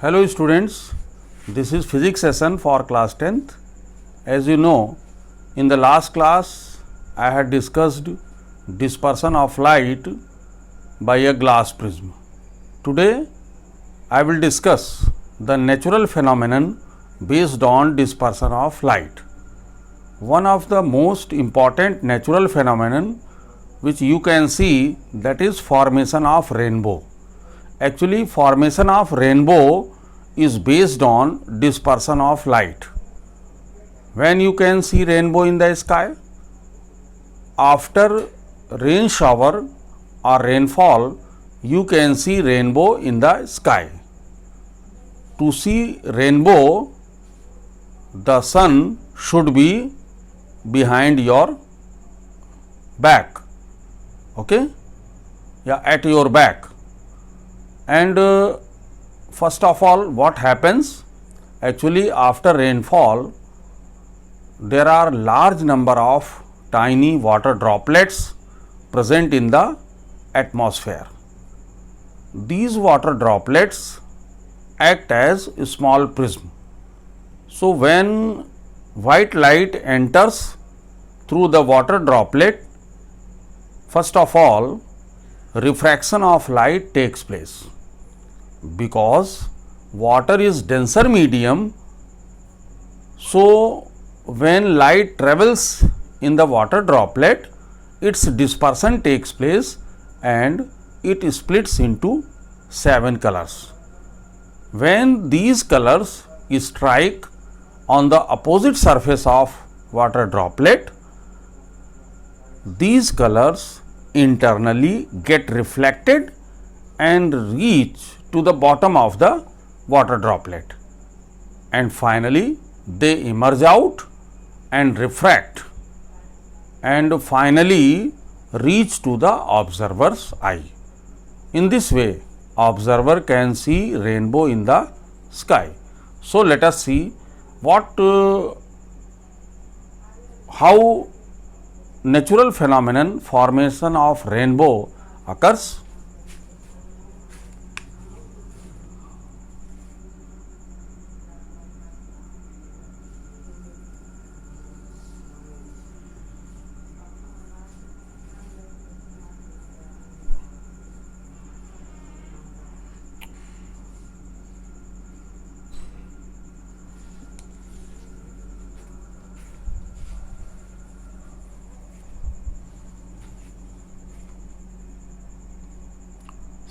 Hello students, this is physics session for class 10th. As you know, in the last class I had discussed dispersion of light by a glass prism. Today I will discuss the natural phenomenon based on dispersion of light. One of the most important natural phenomenon which you can see, that is formation of rainbow. Actually, formation of rainbow is based on dispersion of light. When you can see rainbow in the sky? After rain shower or rainfall, you can see rainbow in the sky. To see rainbow, the sun should be behind your back, okay? Yeah, at your back. And first of all, what happens? Actually, after rainfall, there are large number of tiny water droplets present in the atmosphere. These water droplets act as a small prism. So, when white light enters through the water droplet, first of all, refraction of light takes place. Because water is denser medium, so when light travels in the water droplet, its dispersion takes place and it splits into 7 colors. When these colors strike on the opposite surface of water droplet, these colors internally get reflected and reach to the bottom of the water droplet, and finally they emerge out and refract and finally reach to the observer's eye. In this way, observer can see rainbow in the sky. So, let us see how natural phenomenon formation of rainbow occurs.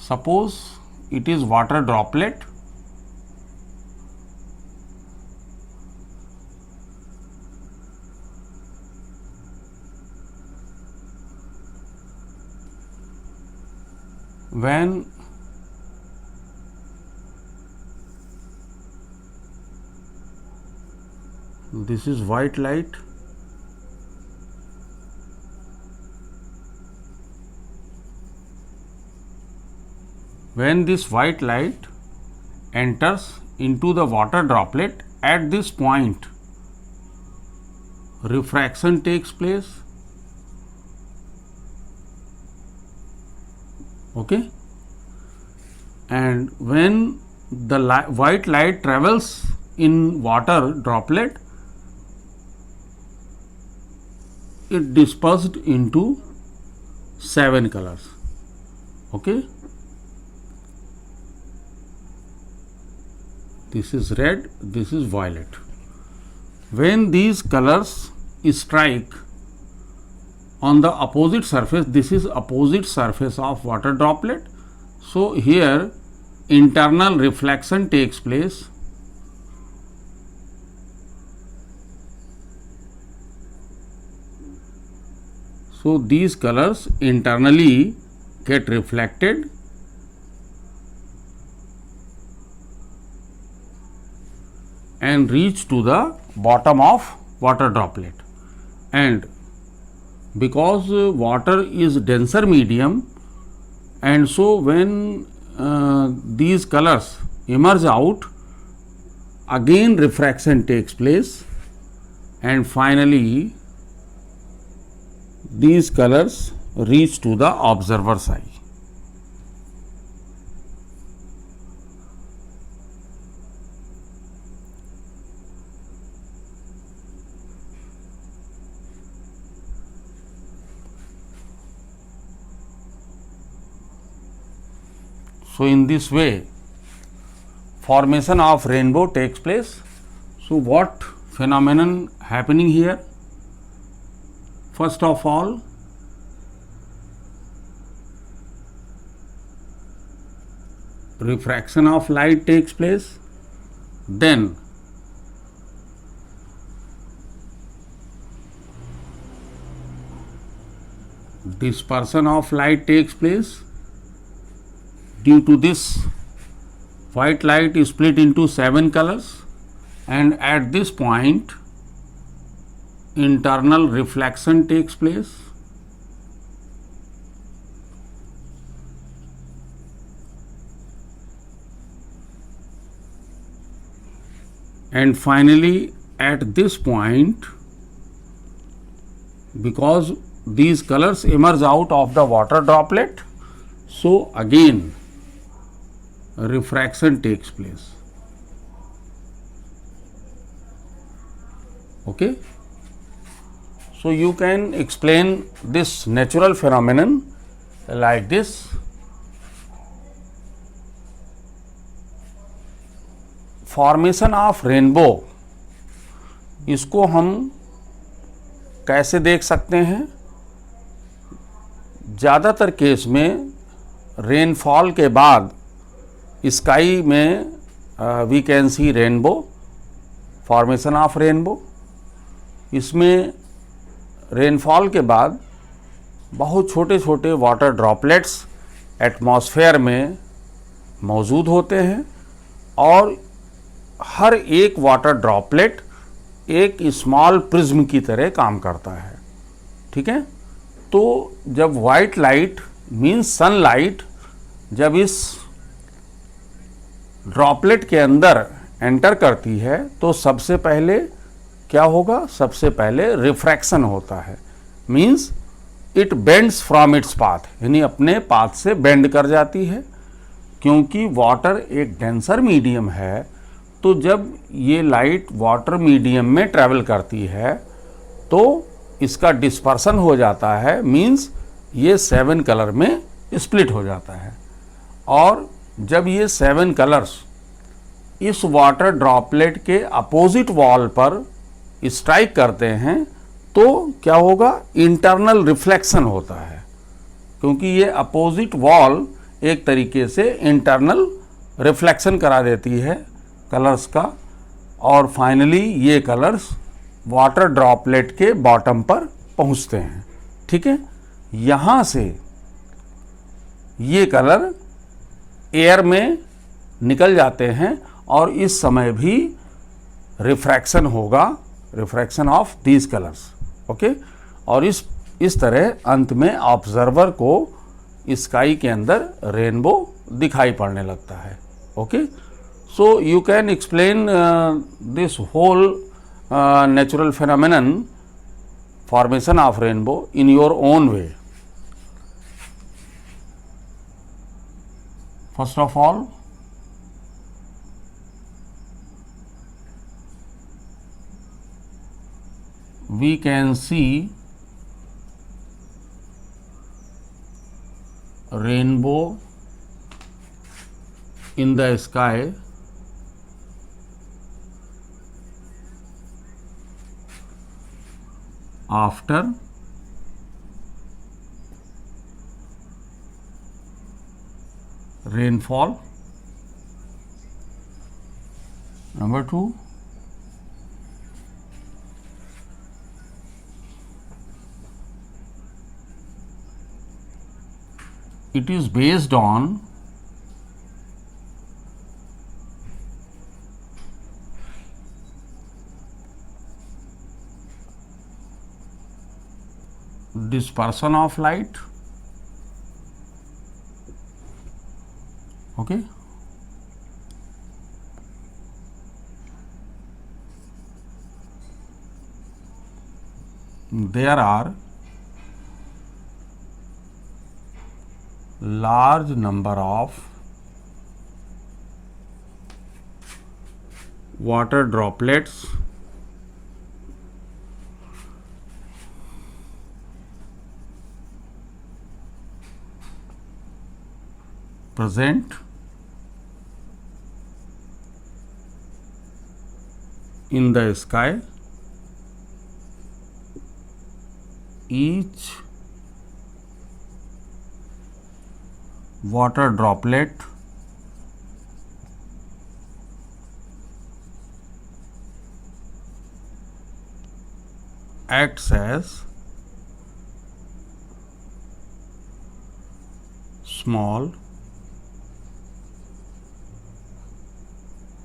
Suppose it is water droplet, when this is white light, when this white light enters into the water droplet, at this point refraction takes place, okay, and when the white light travels in water droplet, it dispersed into 7 colors, okay. This is red, this is violet. When these colors strike on the opposite surface, this is opposite surface of water droplet. So, here internal reflection takes place. So, these colors internally get reflected and reach to the bottom of water droplet, and because water is denser medium, and so when these colors emerge out, again refraction takes place and finally these colors reach to the observer's eye. So in this way, formation of rainbow takes place. So what phenomenon happening here? First of all, refraction of light takes place, then dispersion of light takes place. Due to this, white light is split into 7 colors, and at this point internal reflection takes place. And finally, at this point, because these colors emerge out of the water droplet, so again refraction takes place. Okay. So you can explain this natural phenomenon like this. Formation of rainbow, इसको हम कैसे देख सकते हैं? ज़्यादातर case में rainfall के बाद स्काई में we can see rainbow, formation of rainbow. इसमें रेनफॉल के बाद बहुत छोटे छोटे वाटर ड्रॉपलेट्स एटमॉस्फेयर में मौजूद होते हैं और हर एक वाटर ड्रॉपलेट एक स्मॉल प्रिज्म की तरह काम करता है. ठीक है. तो जब वाइट लाइट मीन्स सनलाइट जब इस ड्रॉपलेट के अंदर एंटर करती है तो सबसे पहले क्या होगा? सबसे पहले रिफ्रैक्शन होता है. Means it bends from its path, यानी अपने पाथ से बेंड कर जाती है. क्योंकि वाटर एक डेंसर मीडियम है, तो जब ये लाइट वाटर मीडियम में ट्रैवल करती है तो इसका डिस्पर्सन हो जाता है. मीन्स ये 7 कलर में स्प्लिट हो जाता है. और जब ये 7 कलर्स इस वाटर ड्रॉपलेट के अपोजिट वॉल पर स्ट्राइक करते हैं तो क्या होगा? इंटरनल रिफ्लेक्शन होता है. क्योंकि ये अपोजिट वॉल एक तरीके से इंटरनल रिफ्लेक्शन करा देती है कलर्स का, और फाइनली ये कलर्स वाटर ड्रॉपलेट के बॉटम पर पहुंचते हैं. ठीक है. यहाँ से ये कलर एयर में निकल जाते हैं और इस समय भी रिफ्रैक्शन होगा, refraction of these colours. Okay. और इस तरह अंत में ऑब्जर्वर को स्काई के अंदर रेनबो दिखाई पड़ने लगता है. Okay. So you can explain this whole natural phenomenon, formation of rainbow, in your own way. First of all, we can see rainbow in the sky after rainfall. Number 2, it is based on dispersion of light. Okay. There are large number of water droplets present in the sky. Each water droplet acts as small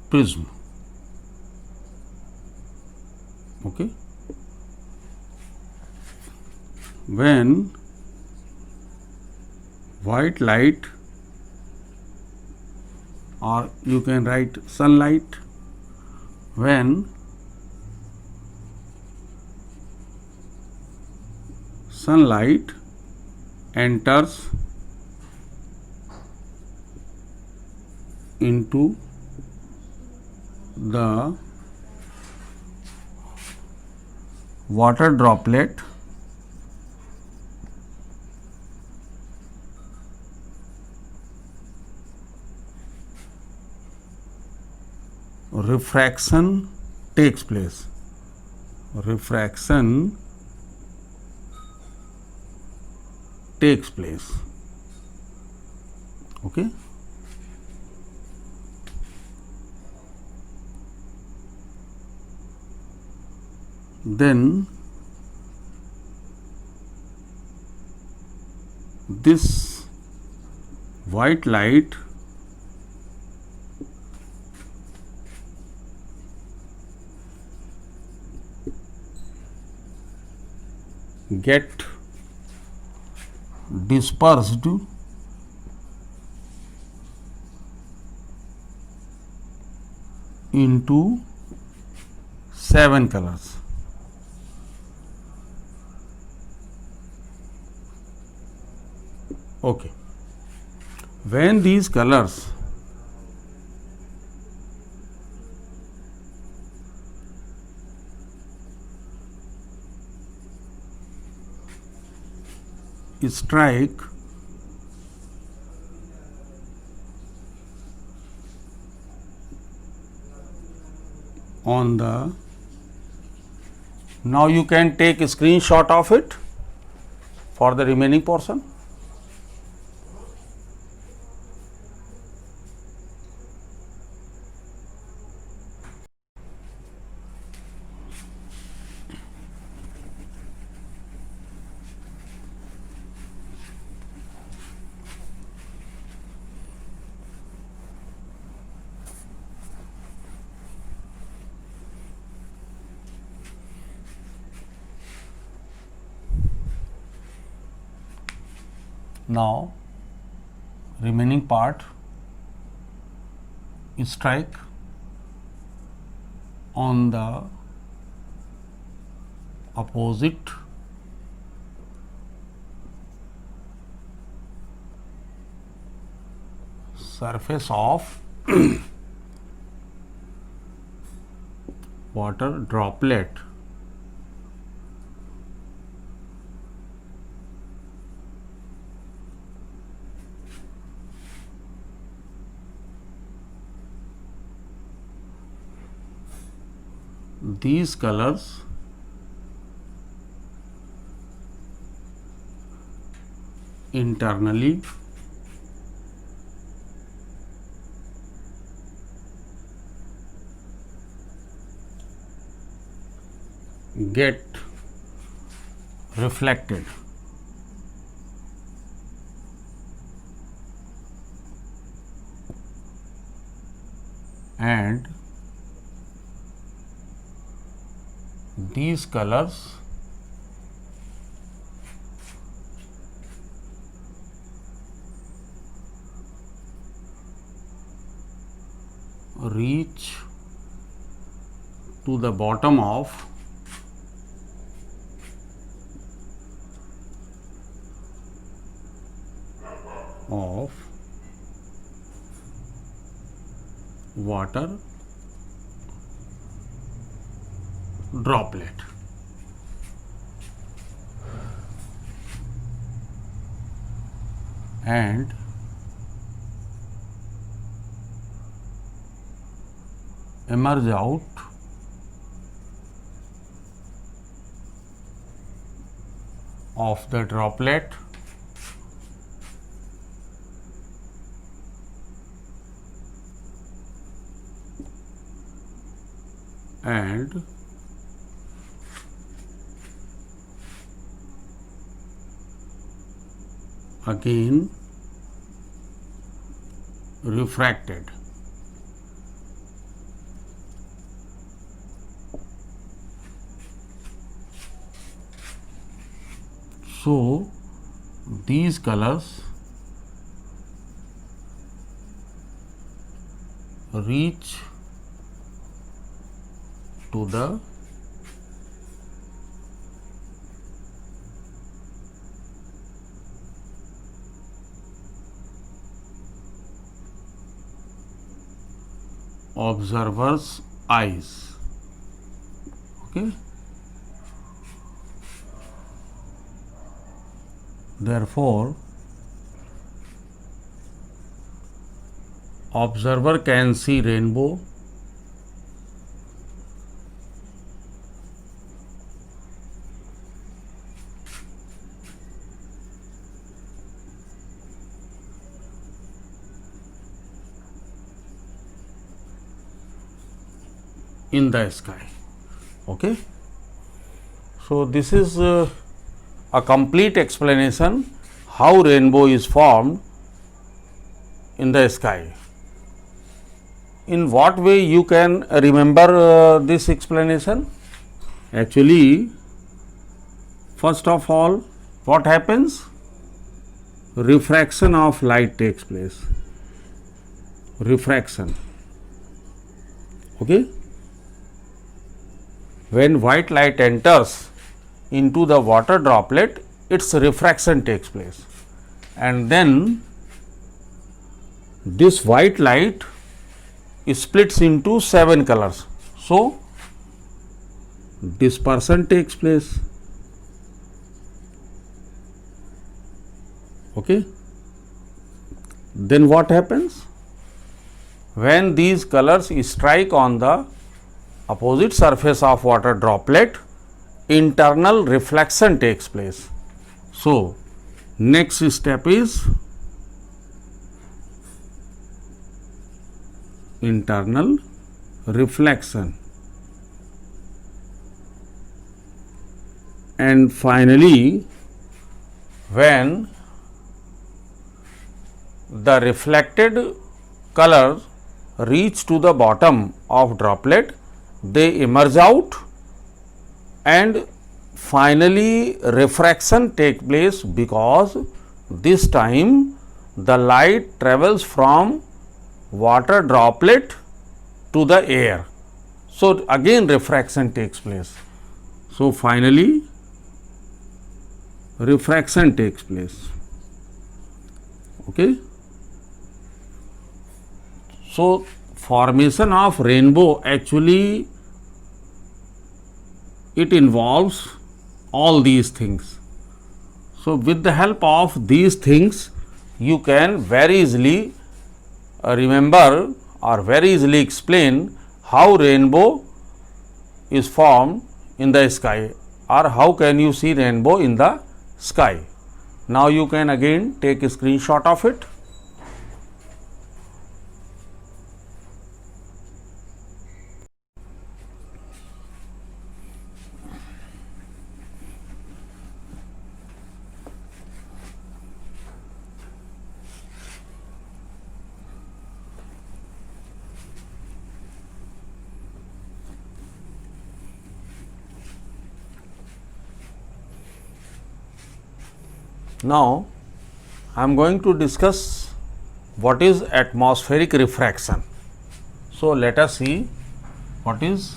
prism. Okay. When white light, or you can write sunlight, when sunlight enters into the water droplet, refraction takes place. Refraction takes place. Okay. Then this white light get dispersed into 7 colors. Okay. When these colors strike on the, now you can take a screenshot of it for the remaining portion. Now remaining part, strike on the opposite surface of water droplet these colors internally get reflected and these colors reach to the bottom of water droplet. And emerge out of the droplet and again refracted. So these colors reach to the observer's eyes. Okay. Therefore, observer can see rainbow in the sky. Okay. So this is a complete explanation how rainbow is formed in the sky. In what way you can remember this explanation? Actually, first of all, what happens? Refraction of light takes place. Refraction. Okay. When white light enters into the water droplet, its refraction takes place, and then this white light splits into 7 colors. So dispersion takes place. Okay. Then what happens? When these colors strike on the opposite surface of water droplet, internal reflection takes place. So next step is internal reflection, and finally when the reflected colors reach to the bottom of droplet, they emerge out, and finally refraction take place, because this time the light travels from water droplet to the air. So again refraction takes place. So finally refraction takes place. Okay. So formation of rainbow, actually it involves all these things. So with the help of these things you can very easily remember or very easily explain how rainbow is formed in the sky, or how can you see rainbow in the sky. Now you can again take a screenshot of it. Now I am going to discuss what is atmospheric refraction. So let us see what is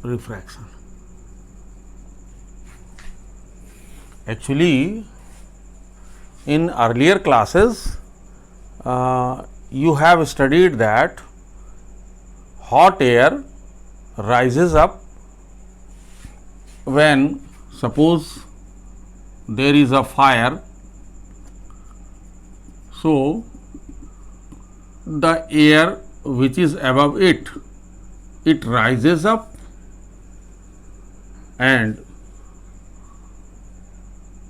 refraction. Actually, in earlier classes you have studied that hot air rises up when suppose there is a fire, so the air which is above it, it rises up and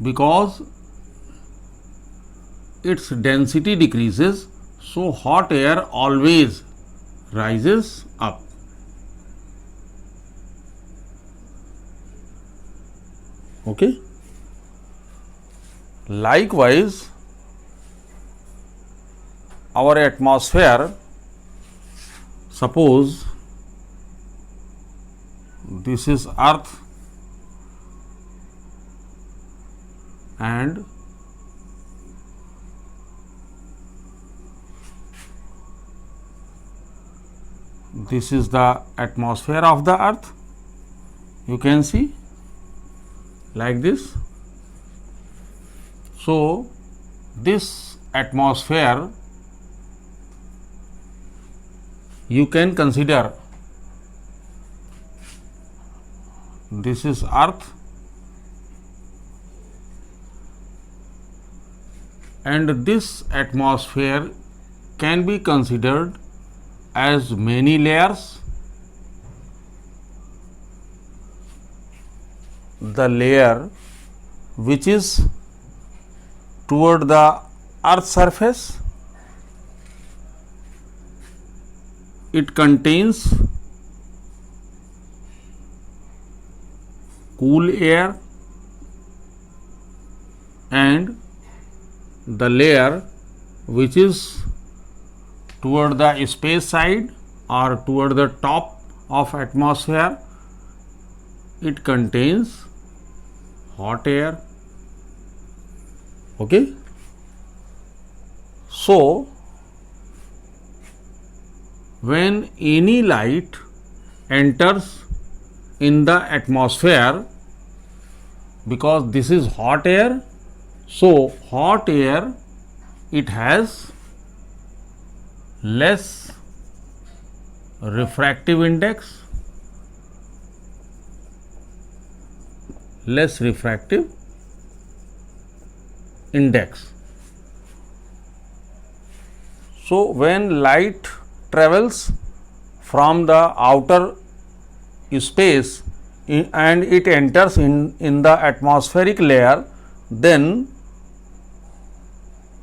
because its density decreases, so hot air always rises up. Okay. Likewise, our atmosphere, suppose this is earth and this is the atmosphere of the earth. You can see like this. So this atmosphere you can consider, this is earth and this atmosphere can be considered as many layers. The layer which is toward the earth surface, it contains cool air, and the layer which is toward the space side or toward the top of atmosphere, it contains hot air. Okay. So when any light enters in the atmosphere, because this is hot air, so hot air, it has less refractive index, So when light travels from the outer space and it enters in the atmospheric layer, then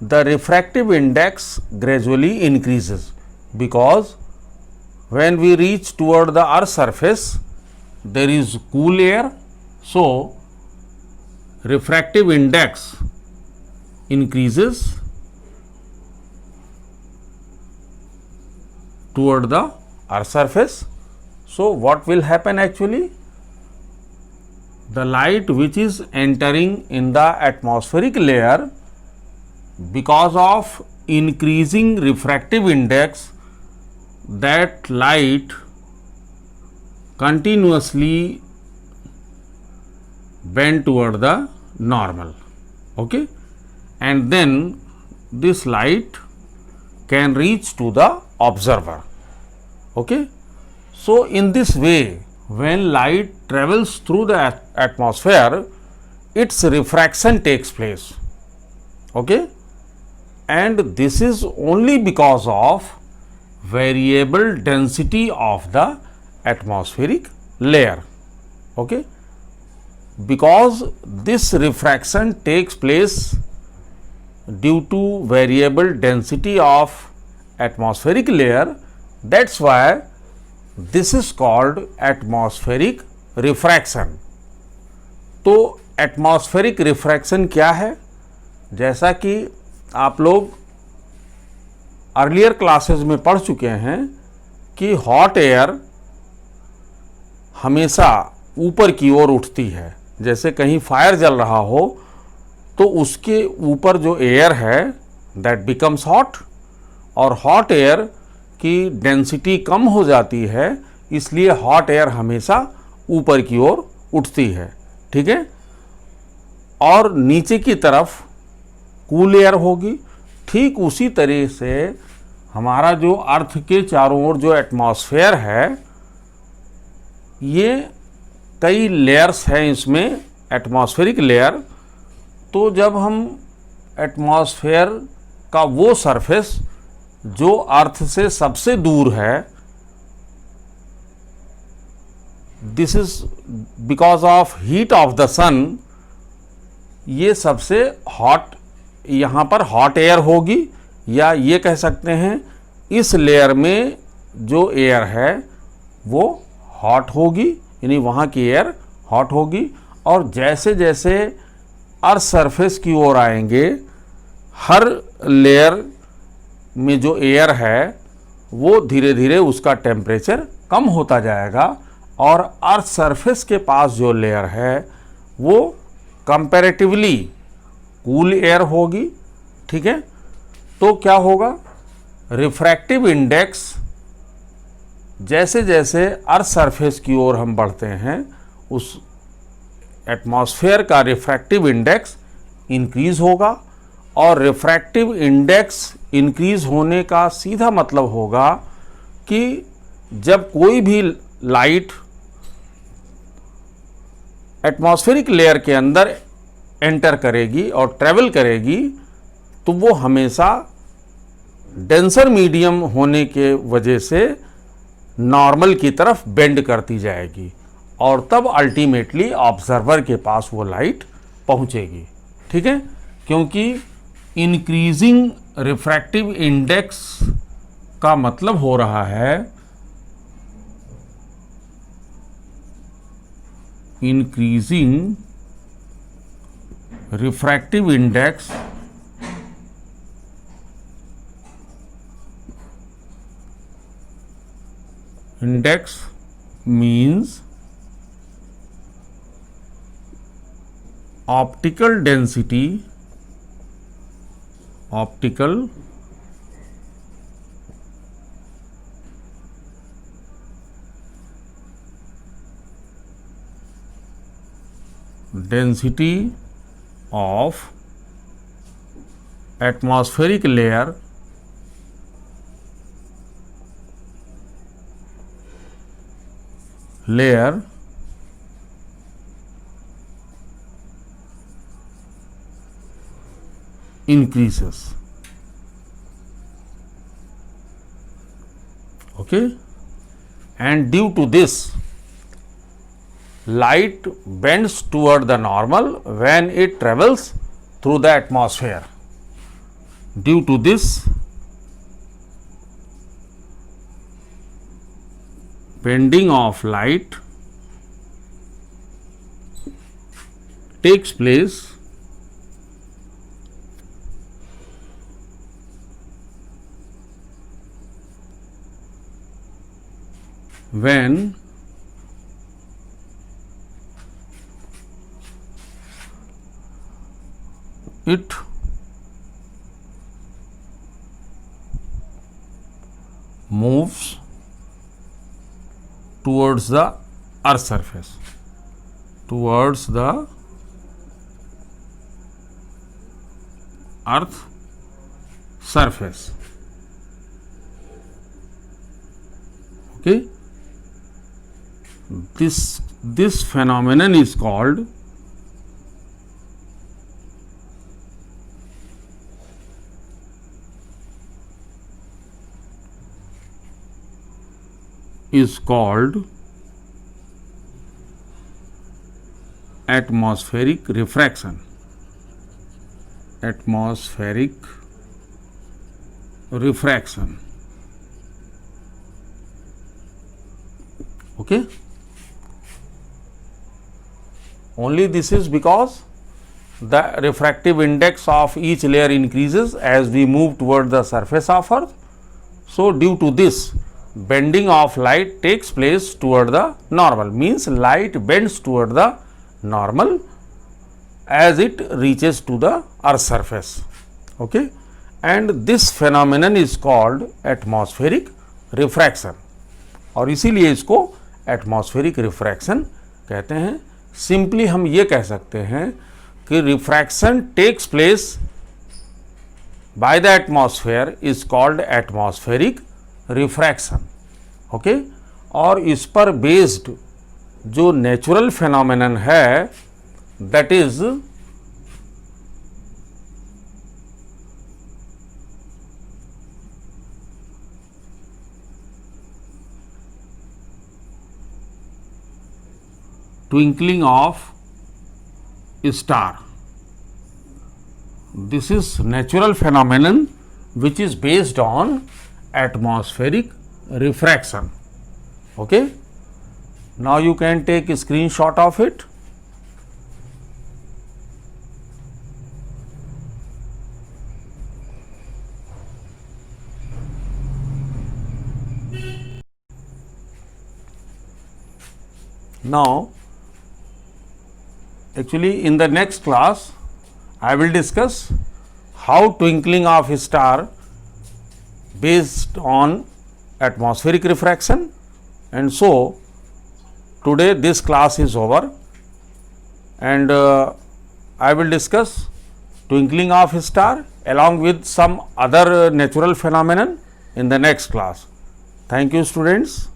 the refractive index gradually increases, because when we reach toward the earth surface, there is cool air, so refractive index increases toward the earth surface. So what will happen actually? The light which is entering in the atmospheric layer, because of increasing refractive index, that light continuously bend toward the normal. Okay. And then this light can reach to the observer. Okay. So in this way, when light travels through the atmosphere, its refraction takes place. Okay. And this is only because of variable density of the atmospheric layer. Okay. Because this refraction takes place due to variable density of atmospheric layer, that's why this is called atmospheric refraction. तो atmospheric refraction क्या है? जैसा कि आप लोग earlier classes में पढ़ चुके हैं कि हॉट एयर हमेशा ऊपर की ओर उठती है। जैसे कहीं फायर जल रहा हो तो उसके ऊपर जो एयर है दैट बिकम्स हॉट, और हॉट एयर की डेंसिटी कम हो जाती है, इसलिए हॉट एयर हमेशा ऊपर की ओर उठती है। ठीक है। और नीचे की तरफ कूल एयर होगी। ठीक उसी तरह से हमारा जो अर्थ के चारों ओर जो एटमॉस्फेयर है, ये कई लेयर्स हैं इसमें, एटमॉस्फेरिक लेयर। तो जब हम एटमॉस्फेयर का वो सरफेस जो अर्थ से सबसे दूर है, this is because of heat of the sun, ये सबसे हॉट, यहाँ पर हॉट एयर होगी, या ये कह सकते हैं इस लेयर में जो एयर है वो हॉट होगी, यानी वहाँ की एयर हॉट होगी। और जैसे जैसे अर्थ सरफेस की ओर आएंगे, हर लेयर में जो एयर है वो धीरे धीरे उसका टेम्परेचर कम होता जाएगा, और अर्थ सरफेस के पास जो लेयर है वो कंपैरेटिवली कूल एयर होगी। ठीक है, तो क्या होगा, रिफ्रैक्टिव इंडेक्स, जैसे जैसे अर्थ सरफेस की ओर हम बढ़ते हैं उस एटमॉस्फेयर का रिफ्रैक्टिव इंडेक्स इंक्रीज होगा। और रिफ्रैक्टिव इंडेक्स इंक्रीज होने का सीधा मतलब होगा कि जब कोई भी लाइट एटमॉस्फेरिक लेयर के अंदर एंटर करेगी और ट्रेवल करेगी, तो वो हमेशा डेंसर मीडियम होने के वजह से नॉर्मल की तरफ बेंड करती जाएगी, और तब अल्टीमेटली ऑब्जर्वर के पास वो लाइट पहुंचेगी। ठीक है, क्योंकि इंक्रीजिंग रिफ्रैक्टिव इंडेक्स का मतलब हो रहा है increasing refractive index means optical density of atmospheric layer increases. Okay, and due to this, light bends toward the normal when it travels through the atmosphere. Due to this, bending of light takes place when it moves towards the earth surface, towards the earth surface. Okay, this phenomenon is called atmospheric refraction. Atmospheric refraction. Okay, only this is because the refractive index of each layer increases as we move toward the surface of earth. So due to this, bending of light takes place toward the normal, means light bends toward the normal as it reaches to the earth surface. Okay, and this phenomenon is called atmospheric refraction, और इसीलिए इसको atmospheric refraction कहते हैं। Simply हम ये कह सकते हैं कि refraction takes place by the atmosphere is called atmospheric refraction. Okay, और इस पर बेस्ड जो नेचुरल फेनोमेनन है that is twinkling of star. This is natural phenomenon which is based on atmospheric refraction. Okay. Now you can take a screenshot of it. Now actually in the next class I will discuss how twinkling of a star based on atmospheric refraction, and so today this class is over, and I will discuss twinkling of a star along with some other natural phenomenon in the next class. Thank you, students.